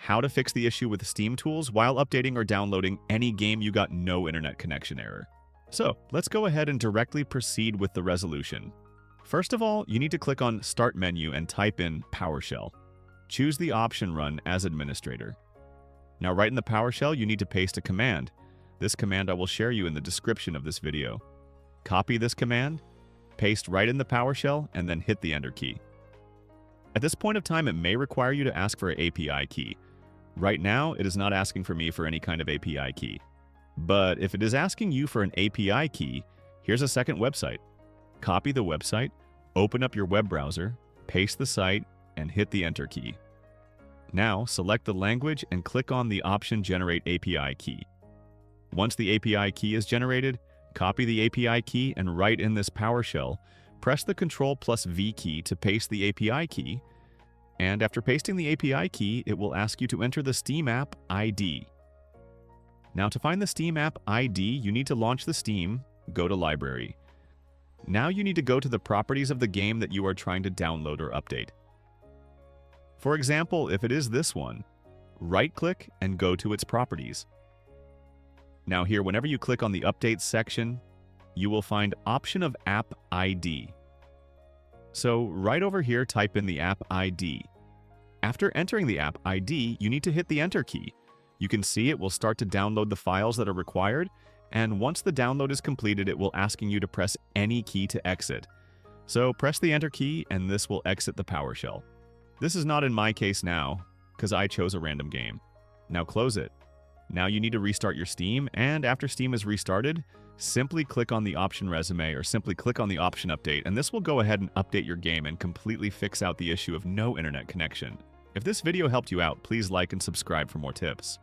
how to fix the issue with Steamtools while updating or downloading any game you got no internet connection error. So, let's go ahead and directly proceed with the resolution. First of all, you need to click on Start menu and type in PowerShell. Choose the option Run as administrator. Now right in the PowerShell, you need to paste a command. This command I will share you in the description of this video. Copy this command, paste right in the PowerShell, and then hit the Enter key. At this point of time, it may require you to ask for an API key. Right now, it is not asking for me for any kind of API key. But if it is asking you for an API key, here's a second website. Copy the website, open up your web browser, paste the site, and hit the Enter key. Now, select the language and click on the option Generate API Key. Once the API key is generated, copy the API key and write in this PowerShell, press the Ctrl+V key to paste the API key, and after pasting the API key, it will ask you to enter the Steam app ID. Now to find the Steam app ID, you need to launch the Steam, go to Library. Now you need to go to the properties of the game that you are trying to download or update. For example, if it is this one, right-click and go to its properties. Now here, whenever you click on the Updates section, you will find option of App ID. So right over here, type in the app ID. After entering the app ID, you need to hit the Enter key. You can see it will start to download the files that are required, and once the download is completed, it will asking you to press any key to exit. So press the Enter key and this will exit the PowerShell. This is not in my case now, because I chose a random game. Now close it. Now you need to restart your Steam, and after Steam is restarted, simply click on the option Resume or simply click on the option Update, and this will go ahead and update your game and completely fix out the issue of no internet connection. If this video helped you out, please like and subscribe for more tips.